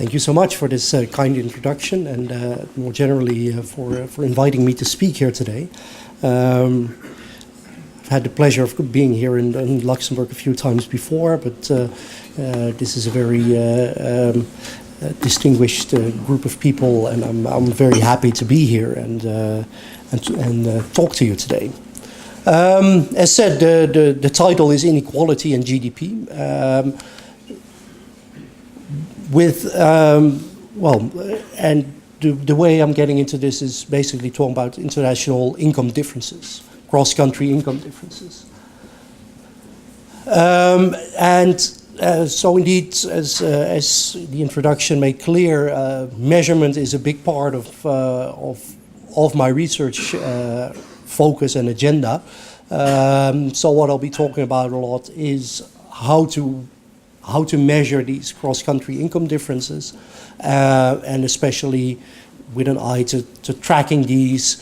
Thank you so much for this kind introduction and more generally for inviting me to speak here today. I've had the pleasure of being here in Luxembourg a few times before, but this is a very distinguished group of people, and I'm very happy to be here and talk to you today. As said, the title is Inequality and GDP. The way I'm getting into this is basically talking about international income differences, cross-country income differences. So indeed, as the introduction made clear, measurement is a big part of my research focus and agenda. So what I'll be talking about a lot is how to measure these cross-country income differences, and especially with an eye to tracking these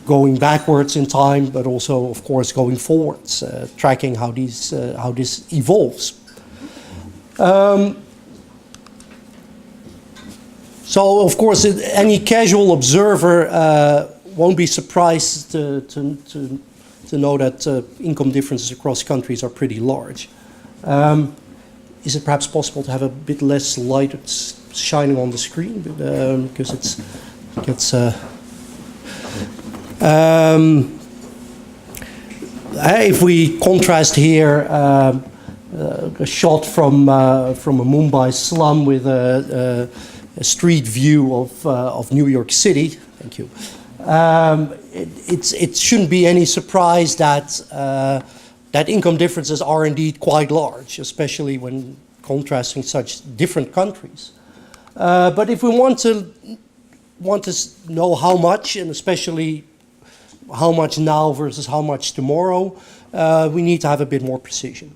going backwards in time, but also, of course, going forwards, tracking how this evolves. So, of course, any casual observer won't be surprised to know that income differences across countries are pretty large. Is it perhaps possible to have a bit less light shining on the screen? Because it gets... if we contrast here a shot from a Mumbai slum with a street view of New York City, thank you. It shouldn't be any surprise that income differences are indeed quite large, especially when contrasting such different countries. But if we want to know how much, and especially how much now versus how much tomorrow, we need to have a bit more precision.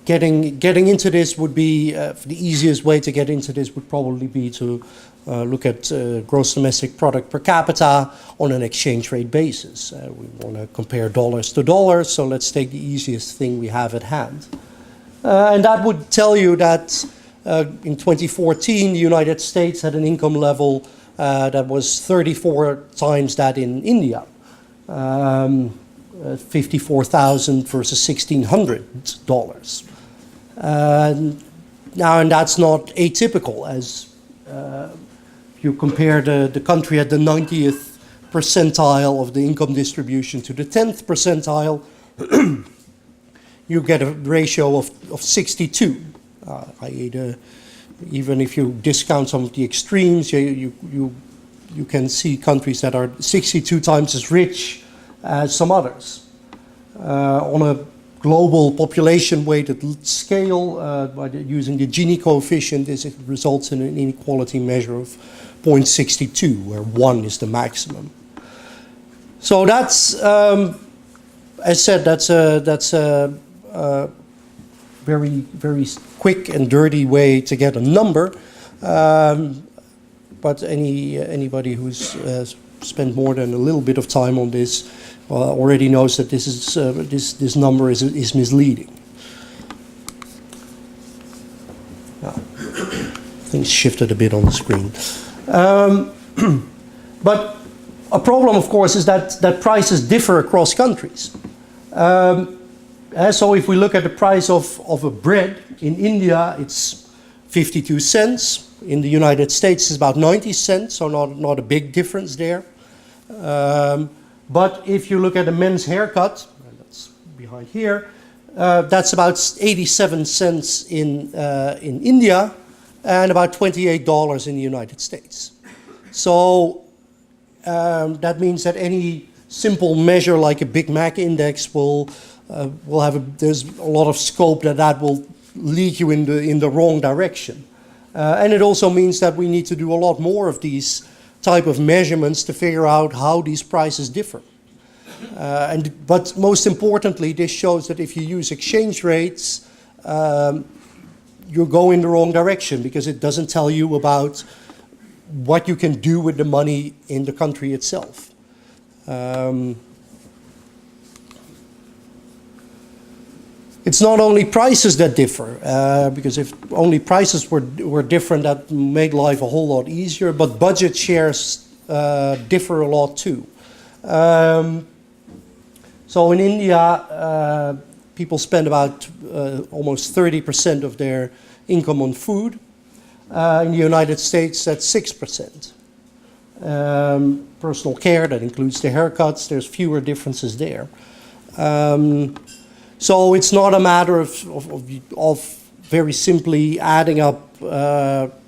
Getting into this would be, the easiest way to get into this would probably be to look at gross domestic product per capita on an exchange rate basis. We want to compare dollars to dollars, so let's take the easiest thing we have at hand. And that would tell you that in 2014, the United States had an income level that was 34 times that in India. 54,000 versus $1,600. Now, and that's not atypical, as you compare the country at the 90th percentile of the income distribution to the 10th percentile, you get a ratio of 62. i.e. Even if you discount some of the extremes, you can see countries that are 62 times as rich as some others. On a global population-weighted scale, using the Gini coefficient, it results in an inequality measure of 0.62, where 1 is the maximum. So that's, as said, that's a very, very quick and dirty way to get a number. But anybody who's spent more than a little bit of time on this already knows that this number is misleading. Things shifted a bit on the screen. But a problem, of course, is that prices differ across countries. So if we look at the price of a bread, in India it's 52 cents. In the United States it's about 90 cents, so not a big difference there. But if you look at a men's haircut, and that's behind here, that's about 87 cents in India and about $28 in the United States. So that means that any simple measure like a Big Mac index there's a lot of scope that will lead you in the wrong direction. And it also means that we need to do a lot more of these type of measurements to figure out how these prices differ. But most importantly, this shows that if you use exchange rates, you're going the wrong direction, because it doesn't tell you about what you can do with the money in the country itself. It's not only prices that differ, because if only prices were different, that made life a whole lot easier, but budget shares differ a lot too. So in India, people spend about almost 30% of their income on food. In the United States, that's 6%. Personal care, that includes the haircuts, there's fewer differences there. So it's not a matter of very simply adding up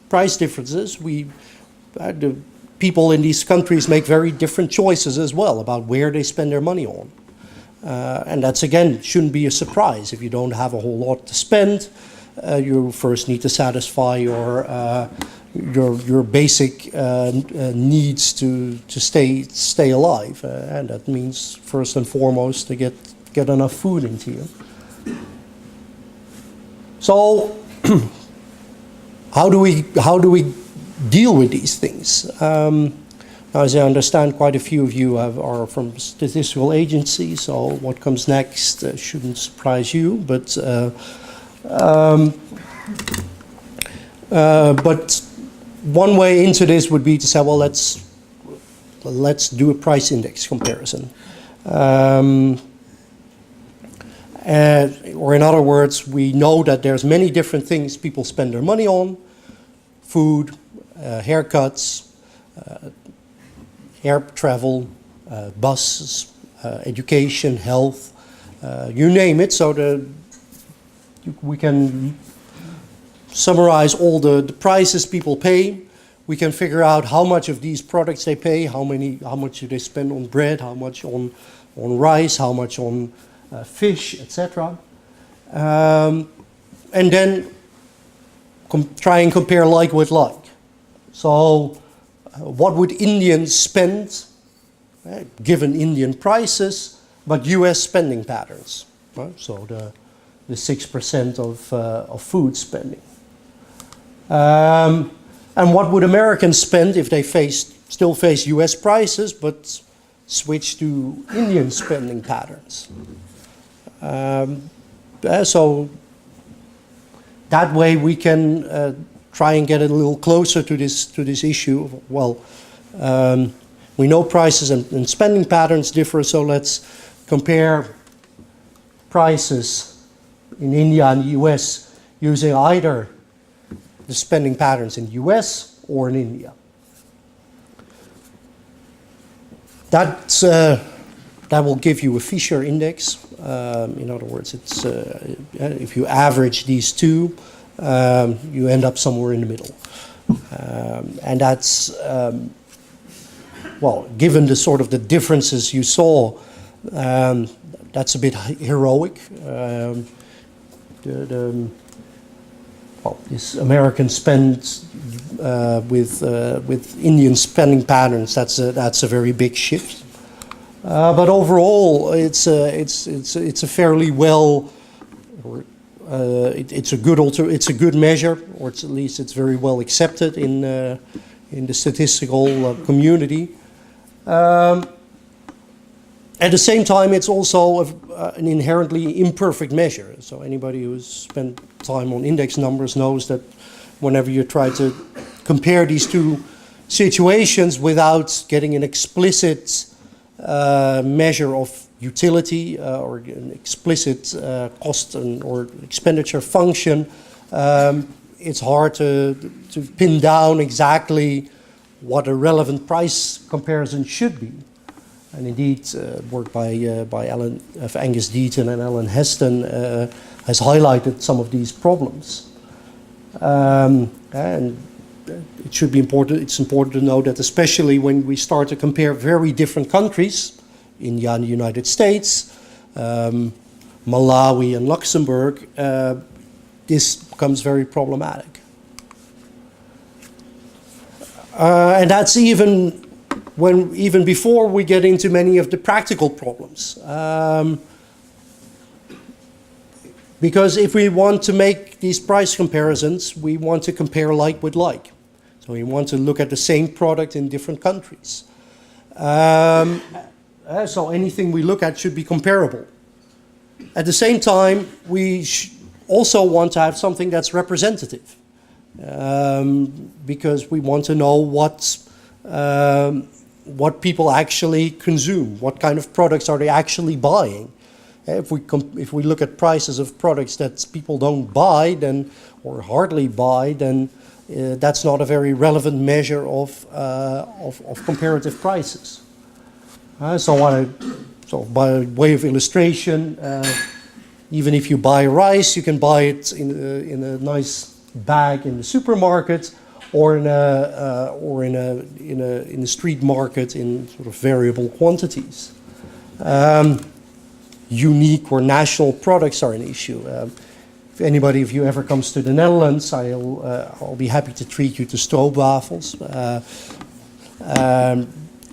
price differences. The people in these countries make very different choices as well about where they spend their money on. And that's, again, shouldn't be a surprise. If you don't have a whole lot to spend, you first need to satisfy your basic needs to stay alive, and that means first and foremost to get enough food into you. So, how do we deal with these things? As I understand, quite a few of you are from statistical agencies, so what comes next shouldn't surprise you. But one way into this would be to say, well, let's do a price index comparison. Or in other words, we know that there's many different things people spend their money on: food, haircuts, air travel, buses, education, health, you name it. So we can summarize all the prices people pay. We can figure out how much of these products they pay, how much do they spend on bread, how much on rice, how much on fish, etc. And then try and compare like with like. So what would Indians spend, given Indian prices, but US spending patterns? Right? So the 6% of food spending. And what would Americans spend if they still face US prices, but switch to Indian spending patterns? So that way we can try and get a little closer to this issue. Well, we know prices and spending patterns differ, so let's compare prices in India and the US using either the spending patterns in the US or in India. That will give you a Fisher index. In other words, it's if you average these two, you end up somewhere in the middle. And that's, well, given the sort of the differences you saw, that's a bit heroic. This American spend with Indian spending patterns, that's a very big shift. But overall, it's a fairly well, it's a good measure, or at least it's very well accepted in the statistical community. At the same time, it's also an inherently imperfect measure. So anybody who's spent time on index numbers knows that whenever you try to compare these two situations without getting an explicit measure of utility or an explicit cost or expenditure function, it's hard to pin down exactly what a relevant price comparison should be. And indeed, work by Angus Deaton and Alan Heston has highlighted some of these problems. And it's important to know that especially when we start to compare very different countries, India and the United States, Malawi and Luxembourg, this becomes very problematic. And that's even before we get into many of the practical problems. Because if we want to make these price comparisons, we want to compare like with like. So we want to look at the same product in different countries. So anything we look at should be comparable. At the same time, we also want to have something that's representative, because we want to know what people actually consume, what kind of products are they actually buying. If we look at prices of products that people don't buy, then or hardly buy, then that's not a very relevant measure of comparative prices. So by way of illustration, even if you buy rice, you can buy it in a nice bag in the supermarket, or in a street market in sort of variable quantities. Unique or national products are an issue. If anybody of you ever comes to the Netherlands, I'll be happy to treat you to stroopwafels.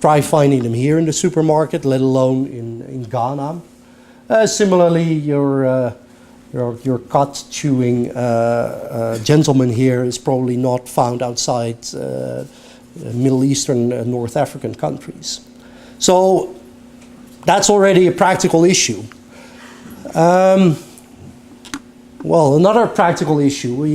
Try finding them here in the supermarket, let alone in Ghana. Similarly, your cut-chewing gentleman here is probably not found outside Middle Eastern and North African countries. So that's already a practical issue. Well, another practical issue,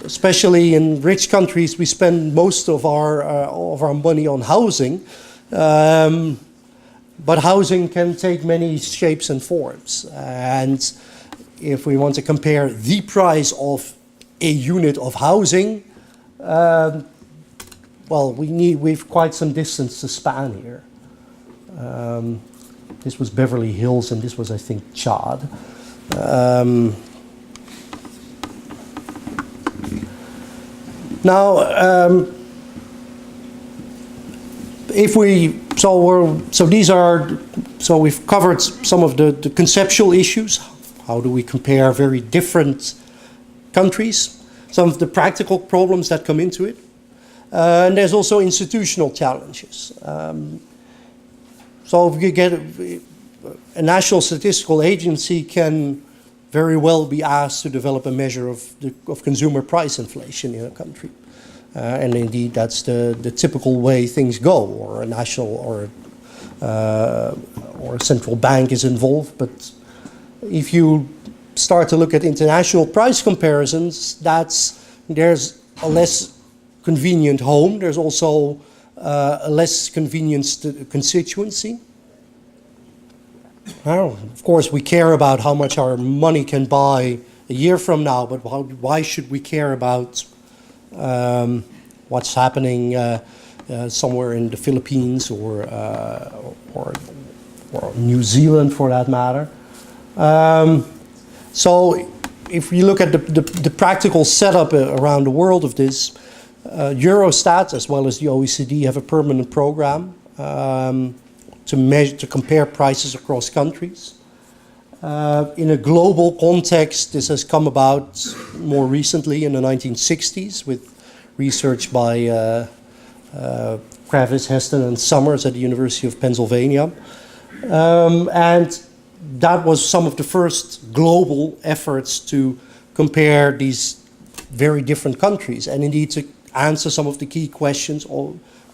especially in rich countries, we spend most of our money on housing, but housing can take many shapes and forms. And if we want to compare the price of a unit of housing, well, we've quite some distance to span here. This was Beverly Hills, and this was, I think, Chad. So we've covered some of the conceptual issues. How do we compare very different countries? Some of the practical problems that come into it. And there's also institutional challenges. So if you get a national statistical agency can very well be asked to develop a measure of consumer price inflation in a country. And indeed, that's the typical way things go, or a national or a central bank is involved. But if you start to look at international price comparisons, there's a less convenient home. There's also a less convenient constituency. Now, of course, we care about how much our money can buy a year from now, but why should we care about what's happening somewhere in the Philippines or New Zealand, for that matter? So, if you look at the practical setup around the world of this, Eurostat as well as the OECD have a permanent program to compare prices across countries. In a global context, this has come about more recently in the 1960s with research by Kravis, Heston, and Summers at the University of Pennsylvania. And that was some of the first global efforts to compare these very different countries, and indeed to answer some of the key questions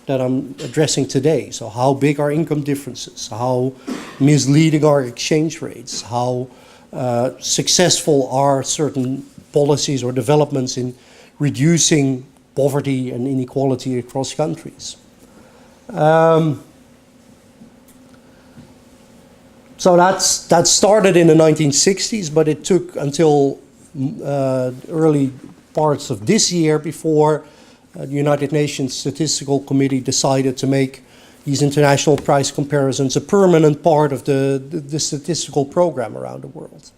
that I'm addressing today. So how big are income differences? How misleading are exchange rates? How successful are certain policies or developments in reducing poverty and inequality across countries? So that started in the 1960s, but it took until early parts of this year before the United Nations Statistical Committee decided to make these international price comparisons a permanent part of the statistical program around the world.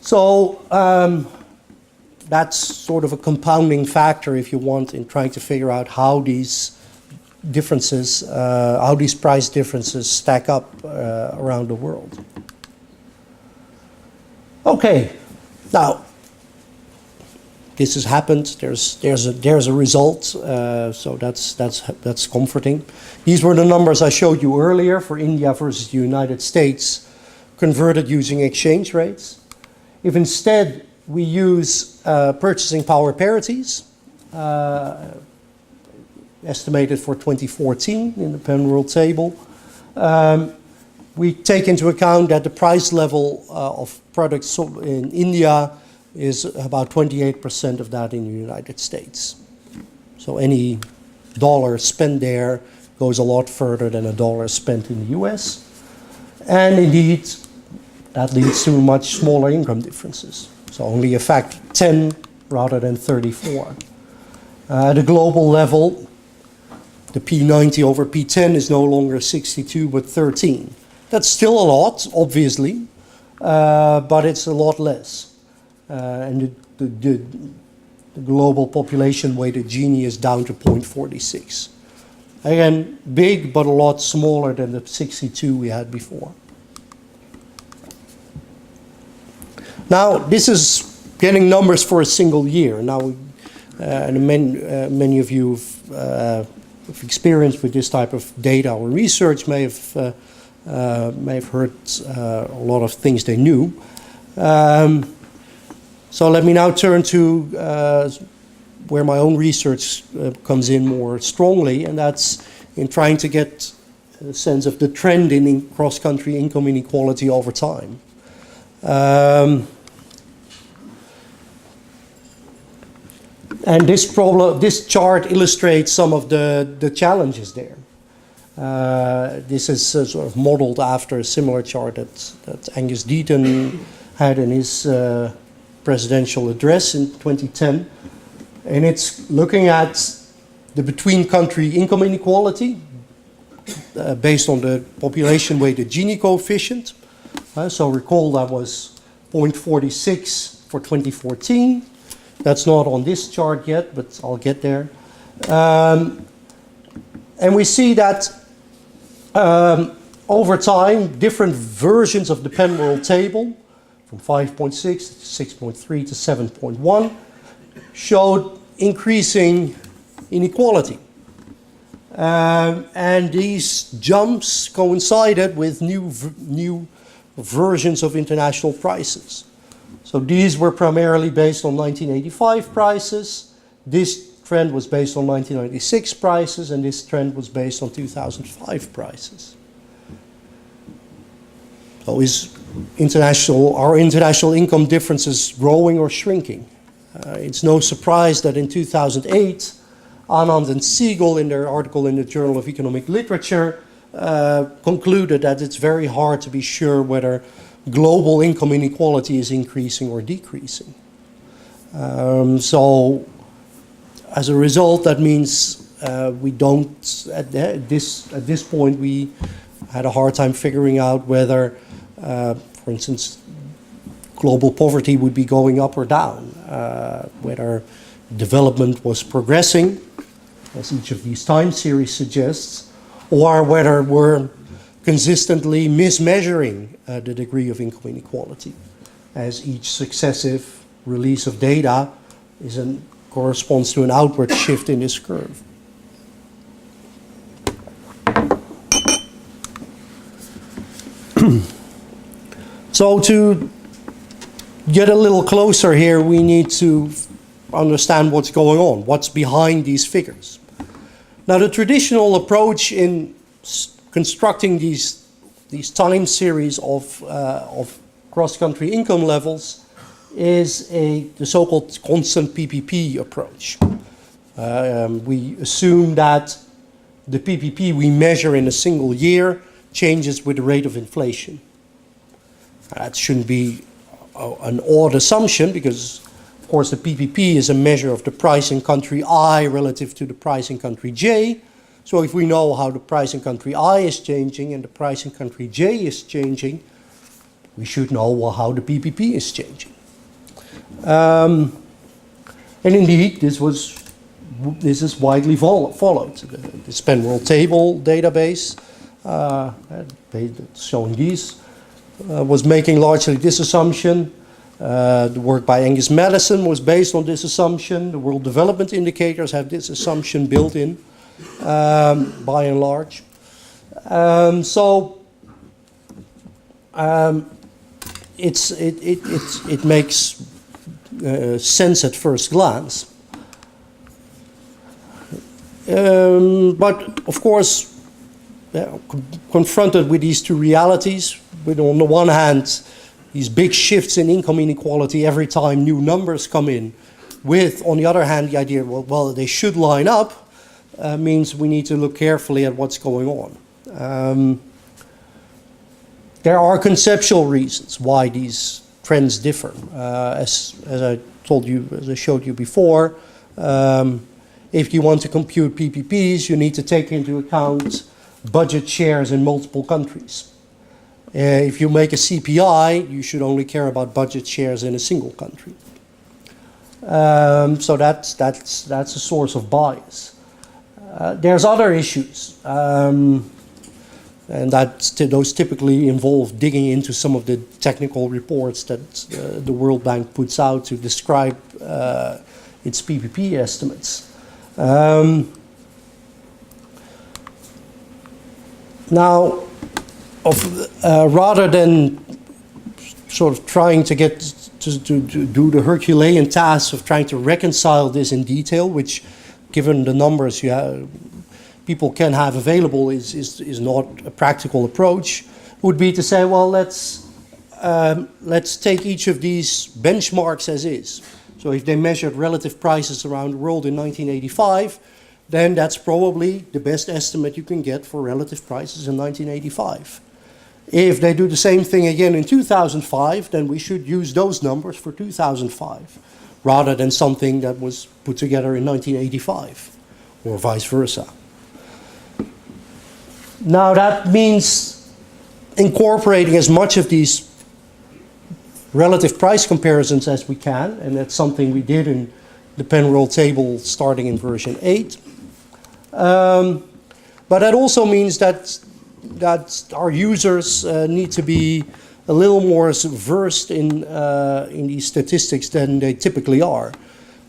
So that's sort of a compounding factor, if you want, in trying to figure out how these differences, how these price differences stack up around the world. Okay, now this has happened. There's a result, so that's comforting. These were the numbers I showed you earlier for India versus the United States, converted using exchange rates. If instead we use purchasing power parities, estimated for 2014 in the Penworld table, we take into account that the price level of products in India is about 28% of that in the United States. So any dollar spent there goes a lot further than a dollar spent in the US. And indeed, that leads to much smaller income differences. So only a factor 10 rather than 34. At a global level, the P90 over P10 is no longer 62 but 13. That's still a lot, obviously, but it's a lot less. And the global population weighted Gini is down to 0.46. Again, big but a lot smaller than the 62 we had before. Now, this is getting numbers for a single year. Now, and many of you have experience with this type of data or research may have heard a lot of things they knew. So let me now turn to where my own research comes in more strongly, and that's in trying to get a sense of the trend in cross-country income inequality over time. And this chart illustrates some of the challenges there. This is sort of modeled after a similar chart that Angus Deaton had in his presidential address in 2010. And it's looking at the between-country income inequality based on the population-weighted Gini coefficient. So recall that was 0.46 for 2014. That's not on this chart yet, but I'll get there. And we see that over time, different versions of the Penroll table, from 5.6 to 6.3 to 7.1, showed increasing inequality. And these jumps coincided with new versions of international prices. So these were primarily based on 1985 prices. This trend was based on 1996 prices, and this trend was based on 2005 prices. So is our international income differences growing or shrinking? It's no surprise that in 2008, Anand and Siegel, in their article in the Journal of Economic Literature, concluded that it's very hard to be sure whether global income inequality is increasing or decreasing. So as a result, that means we don't, at this point, we had a hard time figuring out whether, for instance, global poverty would be going up or down, whether development was progressing, as each of these time series suggests, or whether we're consistently mismeasuring the degree of income inequality, as each successive release of data corresponds to an outward shift in this curve. So to get a little closer here, we need to understand what's going on, what's behind these figures. Now, the traditional approach in constructing these time series of cross-country income levels is the so-called constant PPP approach. We assume that the PPP we measure in a single year changes with the rate of inflation. That shouldn't be an odd assumption, because of course the PPP is a measure of the price in country I relative to the price in country J. So if we know how the price in country I is changing and the price in country J is changing, we should know how the PPP is changing. And indeed, this is widely followed. The Penroll table database, showing these, was making largely this assumption. The work by Angus Madison was based on this assumption. The World Development Indicators have this assumption built in, by and large. It makes sense at first glance. But of course, confronted with these two realities, with on the one hand, these big shifts in income inequality every time new numbers come in, with, on the other hand, the idea, well they should line up, means we need to look carefully at what's going on. There are conceptual reasons why these trends differ. As I told you, as I showed you before, if you want to compute PPPs, you need to take into account budget shares in multiple countries. If you make a CPI, you should only care about budget shares in a single country. So that's a source of bias. There's other issues, and those typically involve digging into some of the technical reports that the World Bank puts out to describe its PPP estimates. Now, rather than sort of trying to get to do the Herculean task of trying to reconcile this in detail, which, given the numbers people can have available, is not a practical approach, would be to say, well, let's take each of these benchmarks as is. So if they measured relative prices around the world in 1985, then that's probably the best estimate you can get for relative prices in 1985. If they do the same thing again in 2005, then we should use those numbers for 2005, rather than something that was put together in 1985, or vice versa. Now that means incorporating as much of these relative price comparisons as we can, and that's something we did in the Penroll table starting in version 8. But that also means that our users need to be a little more versed in these statistics than they typically are.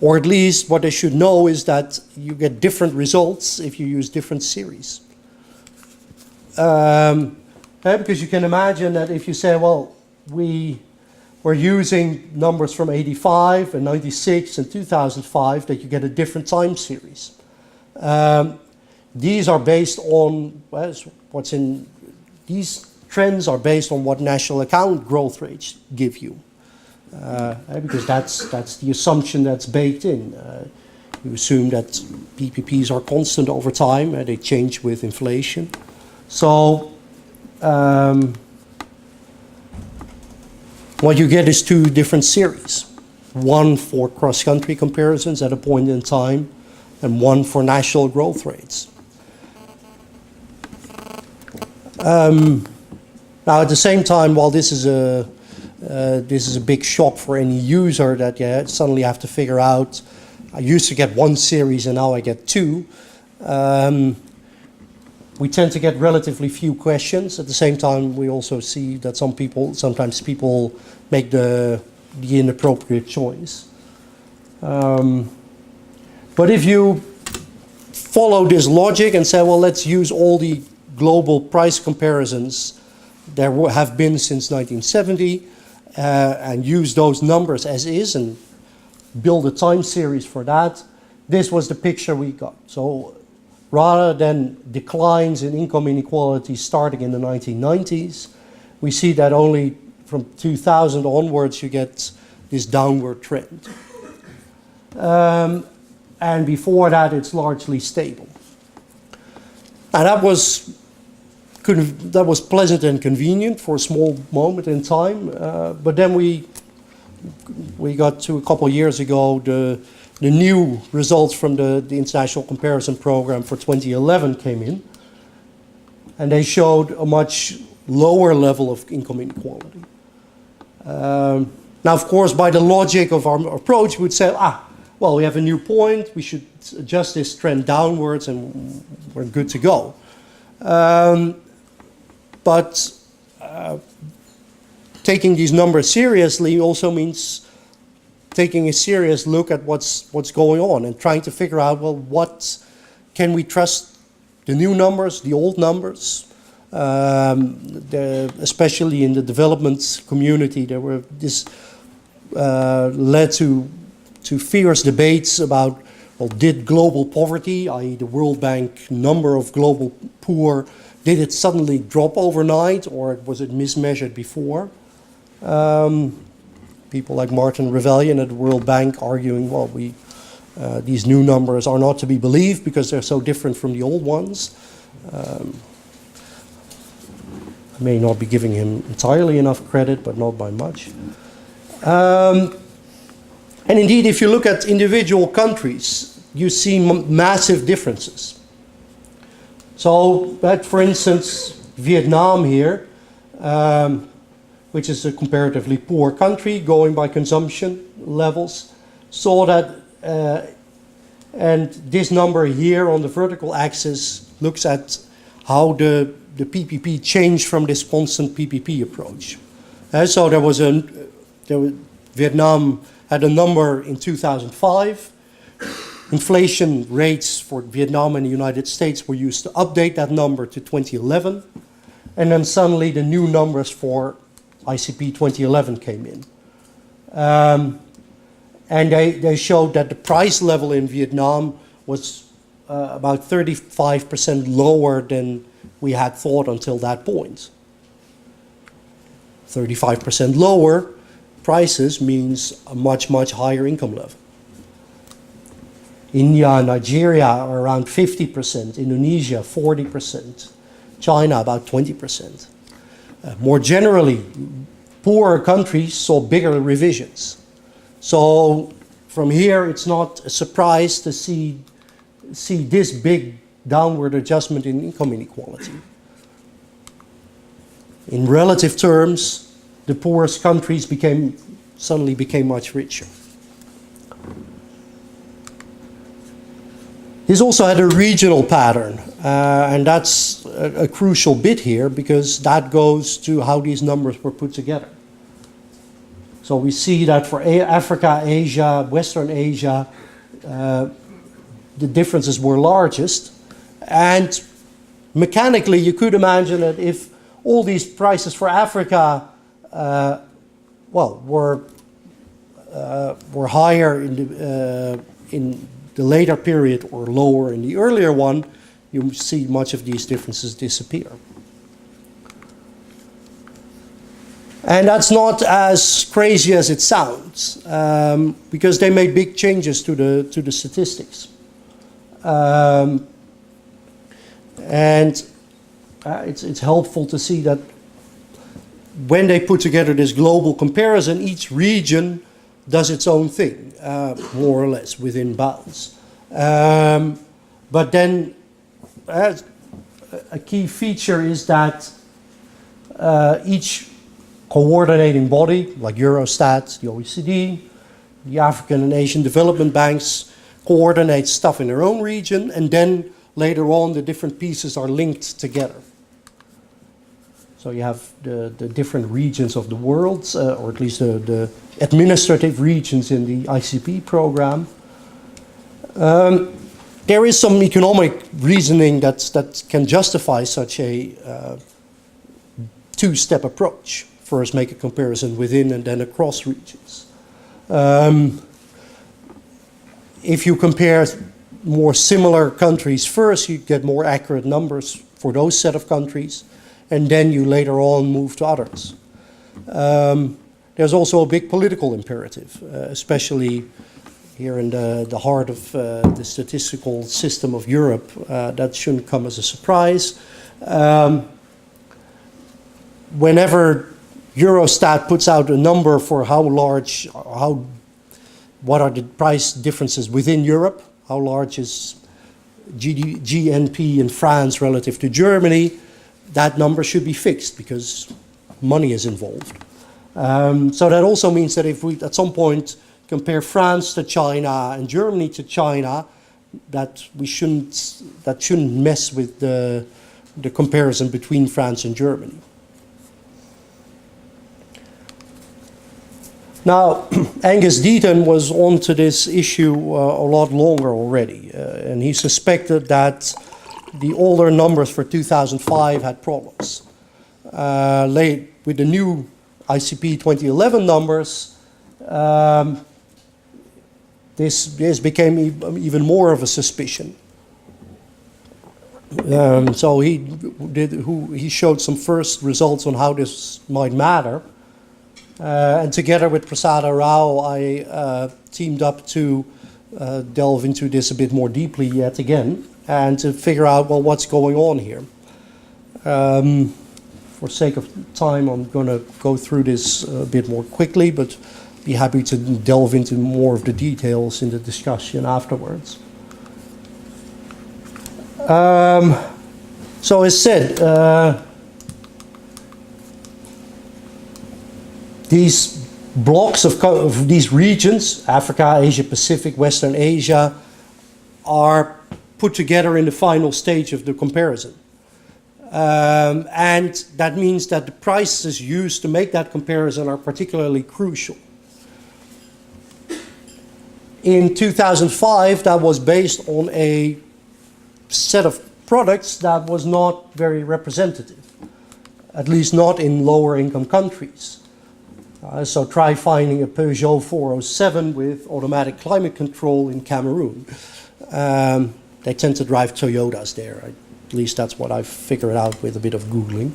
Or at least what they should know is that you get different results if you use different series. Because you can imagine that if you say, well, we're using numbers from 85 and 96 and 2005, that you get a different time series. These are based on these trends are based on what national account growth rates give you, because that's the assumption that's baked in. You assume that PPPs are constant over time, they change with inflation. So what you get is two different series, one for cross-country comparisons at a point in time, and one for national growth rates. Now, at the same time, while this is a big shock for any user that you suddenly have to figure out, I used to get one series and now I get two. We tend to get relatively few questions. At the same time, we also see that sometimes people make the inappropriate choice. But if you follow this logic and say, well, let's use all the global price comparisons there have been since 1970 and use those numbers as is and build a time series for that, this was the picture we got. So rather than declines in income inequality starting in the 1990s, we see that only from 2000 onwards you get this downward trend. And before that it's largely stable. And that was pleasant and convenient for a small moment in time, but then we got to a couple of years ago the new results from the International Comparison Program for 2011 came in, and they showed a much lower level of income inequality. Now, of course, by the logic of our approach, we would say, well, we have a new point, we should adjust this trend downwards and we're good to go. But taking these numbers seriously also means taking a serious look at what's going on and trying to figure out, well, what can we trust, the new numbers, the old numbers? Especially in the development community, this led to fierce debates about, well, did global poverty, i.e. the World Bank number of global poor, Did it suddenly drop overnight, or was it mismeasured before? People like Martin Revellion at the World Bank arguing, well, these new numbers are not to be believed because they're so different from the old ones. I may not be giving him entirely enough credit, but not by much. And indeed, if you look at individual countries, you see massive differences. So, for instance, Vietnam here, which is a comparatively poor country going by consumption levels, saw that, and this number here on the vertical axis looks at how the PPP changed from this constant PPP approach. So Vietnam had a number in 2005. Inflation rates for Vietnam and the United States were used to update that number to 2011. And then suddenly the new numbers for ICP 2011 came in. And they showed that the price level in Vietnam was about 35% lower than we had thought until that point. 35% lower prices means a much, much higher income level. India and Nigeria are around 50%, Indonesia 40%, China about 20%. More generally, poorer countries saw bigger revisions. So from here, it's not a surprise to see this big downward adjustment in income inequality. In relative terms, the poorest countries suddenly became much richer. This also had a regional pattern, and that's a crucial bit here because that goes to how these numbers were put together. So we see that for Africa, Asia, Western Asia, the differences were largest. And mechanically, you could imagine that if all these prices for Africa, were higher in the later period or lower in the earlier one, you see much of these differences disappear. And that's not as crazy as it sounds, because they made big changes to the statistics. And it's helpful to see that when they put together this global comparison, each region does its own thing, more or less within bounds. But then a key feature is that each coordinating body, like Eurostat, the OECD, the African and Asian development banks, coordinate stuff in their own region, and then later on the different pieces are linked together. So you have the different regions of the world, or at least the administrative regions in the ICP program. There is some economic reasoning that can justify such a two-step approach. First make a comparison within and then across regions. If you compare more similar countries first, you get more accurate numbers for those set of countries, and then you later on move to others. There's also a big political imperative, especially here in the heart of the statistical system of Europe. That shouldn't come as a surprise. Whenever Eurostat puts out a number for what are the price differences within Europe, how large is GNP in France relative to Germany, that number should be fixed because money is involved. So that also means that if we at some point compare France to China and Germany to China, that shouldn't mess with the comparison between France and Germany. Now, Angus Deaton was onto this issue a lot longer already, and he suspected that the older numbers for 2005 had problems. With the new ICP 2011 numbers, this became even more of a suspicion. So he showed some first results on how this might matter. And together with Prasada Rao, I teamed up to delve into this a bit more deeply yet again, and to figure out, well, what's going on here. For sake of time, I'm going to go through this a bit more quickly, but be happy to delve into more of the details in the discussion afterwards. So as said, these blocks of these regions, Africa, Asia Pacific, Western Asia, are put together in the final stage of the comparison. And that means that the prices used to make that comparison are particularly crucial. In 2005, that was based on a set of products that was not very representative, at least not in lower income countries. So try finding a Peugeot 407 with automatic climate control in Cameroon. They tend to drive Toyotas there. At least that's what I've figured out with a bit of Googling.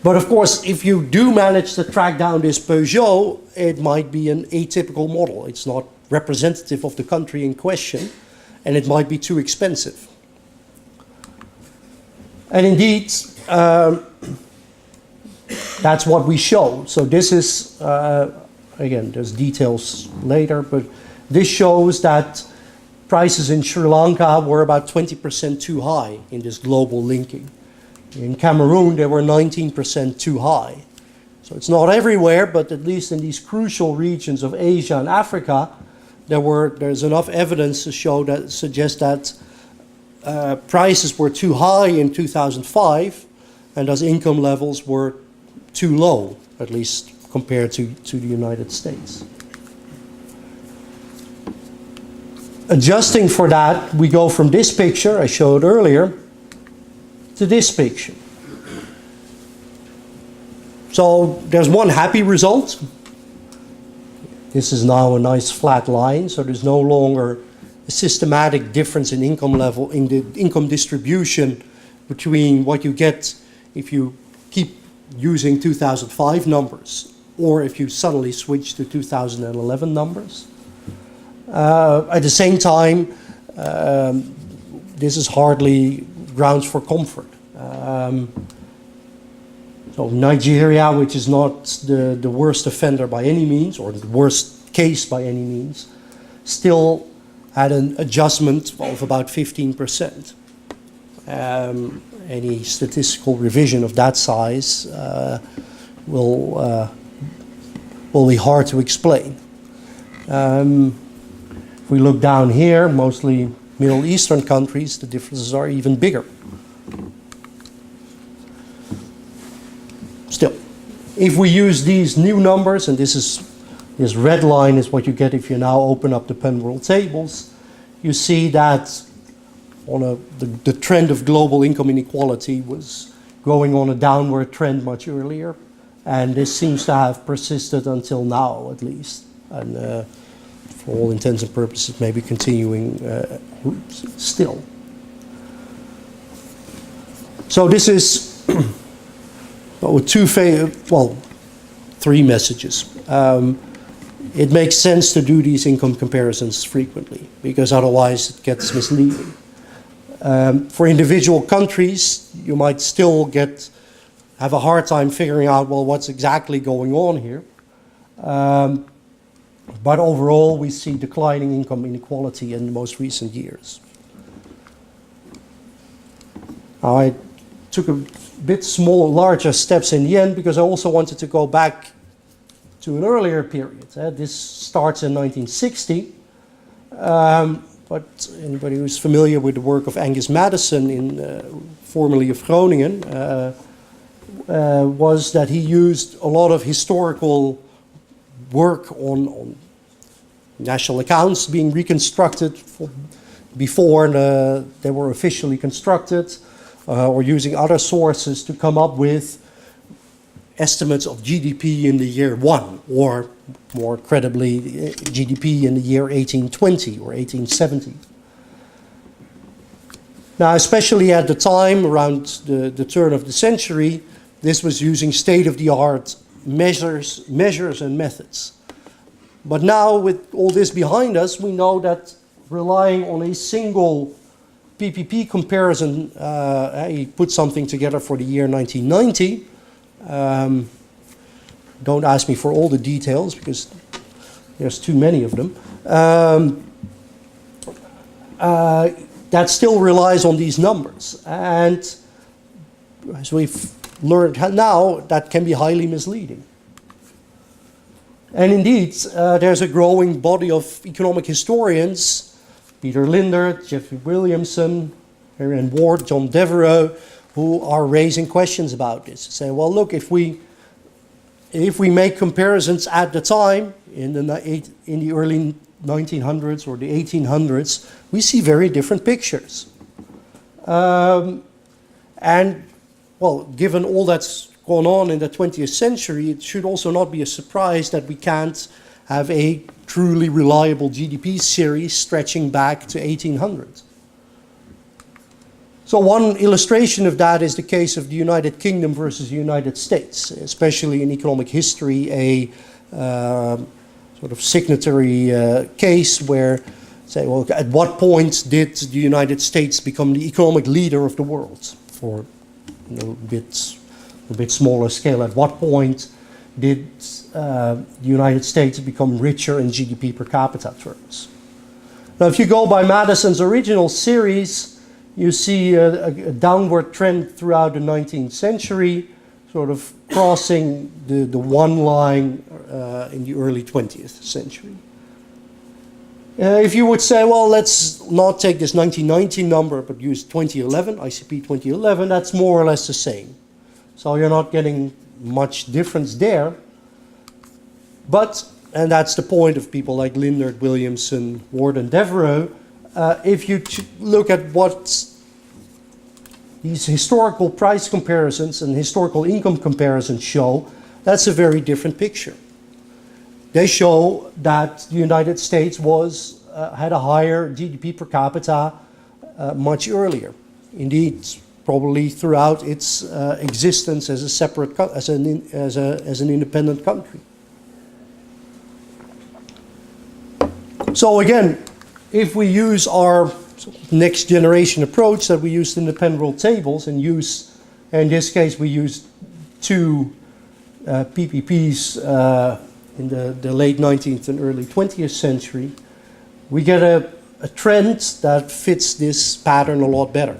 But of course, if you do manage to track down this Peugeot, it might be an atypical model. It's not representative of the country in question, and it might be too expensive. And indeed, that's what we show. So this is, again, there's details later, but this shows that prices in Sri Lanka were about 20% too high in this global linking. In Cameroon, they were 19% too high. So it's not everywhere, but at least in these crucial regions of Asia and Africa, there's enough evidence to suggest that prices were too high in 2005, and thus income levels were too low, at least compared to the United States. Adjusting for that, we go from this picture I showed earlier to this picture. So there's one happy result. This is now a nice flat line, so there's no longer a systematic difference in income level, in the income distribution between what you get if you keep using 2005 numbers or if you suddenly switch to 2011 numbers. At the same time, this is hardly grounds for comfort. So Nigeria, which is not the worst offender by any means, or the worst case by any means, still had an adjustment of about 15%. Any statistical revision of that size will be hard to explain. If we look down here, mostly Middle Eastern countries, the differences are even bigger. Still, if we use these new numbers, and this red line is what you get if you now open up the Penworld tables, you see that the trend of global income inequality was going on a downward trend much earlier, and this seems to have persisted until now, at least, and for all intents and purposes, maybe continuing still. So this is with three messages. It makes sense to do these income comparisons frequently, because otherwise it gets misleading. For individual countries, you might still have a hard time figuring out, well, what's exactly going on here. But overall, we see declining income inequality in the most recent years. I took a bit larger steps in the end, because I also wanted to go back to an earlier period. This starts in 1960. But anybody who's familiar with the work of Angus Maddison, formerly of Groningen, was that he used a lot of historical work on national accounts being reconstructed before they were officially constructed, or using other sources to come up with estimates of GDP in the year 1, or more credibly, GDP in the year 1820 or 1870. Now, especially at the time, around the turn of the century, this was using state-of-the-art measures and methods. But now, with all this behind us, we know that relying on a single PPP comparison, he put something together for the year 1990. Don't ask me for all the details, because there's too many of them. That still relies on these numbers. And as we've learned now, that can be highly misleading. And indeed, there's a growing body of economic historians, Peter Lindert, Jeffrey Williamson, Marianne Ward, John Devereux, who are raising questions about this. Saying, well, look, if we make comparisons at the time, in the early 1900s or the 1800s, we see very different pictures. And, well, given all that's gone on in the 20th century, it should also not be a surprise that we can't have a truly reliable GDP series stretching back to 1800. So one illustration of that is the case of the United Kingdom versus the United States, especially in economic history, a sort of signatory case where, say, well, at what point did the United States become the economic leader of the world? Or a bit smaller scale, at what point did the United States become richer in GDP per capita terms? Now, if you go by Madison's original series, you see a downward trend throughout the 19th century, sort of crossing the one line in the early 20th century. If you would say, well, let's not take this 1990 number, but use 2011, ICP 2011, that's more or less the same. So you're not getting much difference there. But, and that's the point of people like Lindert, Williamson, Ward, and Devereux, if you look at what these historical price comparisons and historical income comparisons show, that's a very different picture. They show that the United States had a higher GDP per capita much earlier. Indeed, probably throughout its existence as a separate, as an independent country. So again, if we use our next generation approach that we used in the Penroll tables and in this case we used two PPPs in the late 19th and early 20th century, we get a trend that fits this pattern a lot better.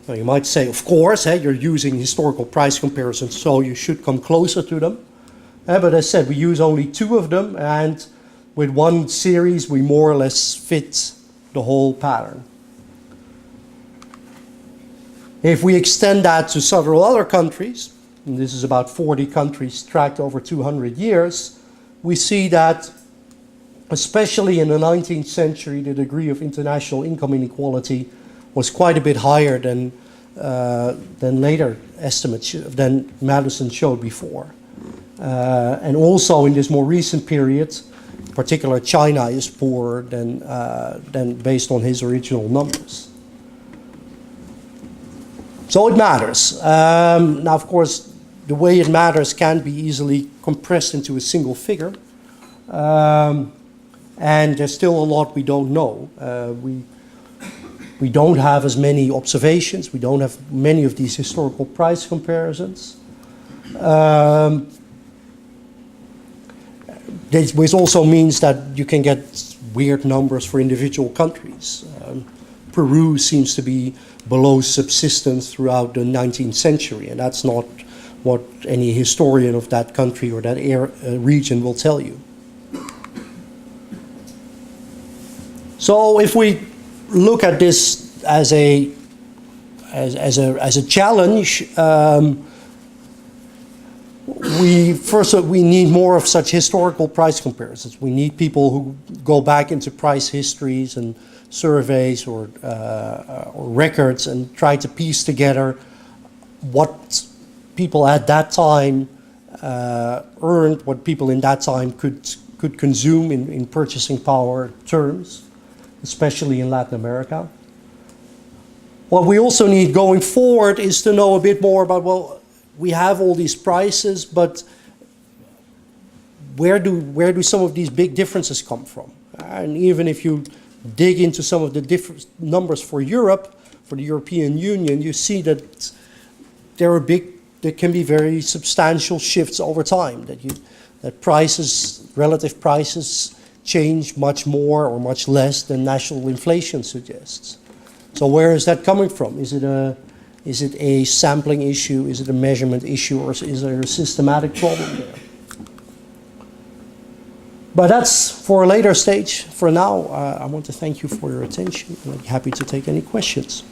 Now you might say, of course, you're using historical price comparisons, so you should come closer to them. But as I said, we use only two of them, and with one series we more or less fit the whole pattern. If we extend that to several other countries, and this is about 40 countries tracked over 200 years, we see that especially in the 19th century, the degree of international income inequality was quite a bit higher than later estimates, than Madison showed before. And also in this more recent period, in particular China is poorer than based on his original numbers. So it matters. Now, of course, the way it matters can be easily compressed into a single figure. And there's still a lot we don't know. We don't have as many observations. We don't have many of these historical price comparisons. Which also means that you can get weird numbers for individual countries. Peru seems to be below subsistence throughout the 19th century, and that's not what any historian of that country or that region will tell you. So if we look at this as a challenge, we need more of such historical price comparisons. We need people who go back into price histories and surveys or records and try to piece together what people at that time earned, what people in that time could consume in purchasing power terms, especially in Latin America. What we also need going forward is to know a bit more about, well, we have all these prices, but where do some of these big differences come from? And even if you dig into some of the different numbers for Europe, for the European Union, you see that there can be very substantial shifts over time, that prices, relative prices, change much more or much less than national inflation suggests. So where is that coming from? Is it a sampling issue? Is it a measurement issue? Or is there a systematic problem there? But that's for a later stage. For now, I want to thank you for your attention, and I'm happy to take any questions.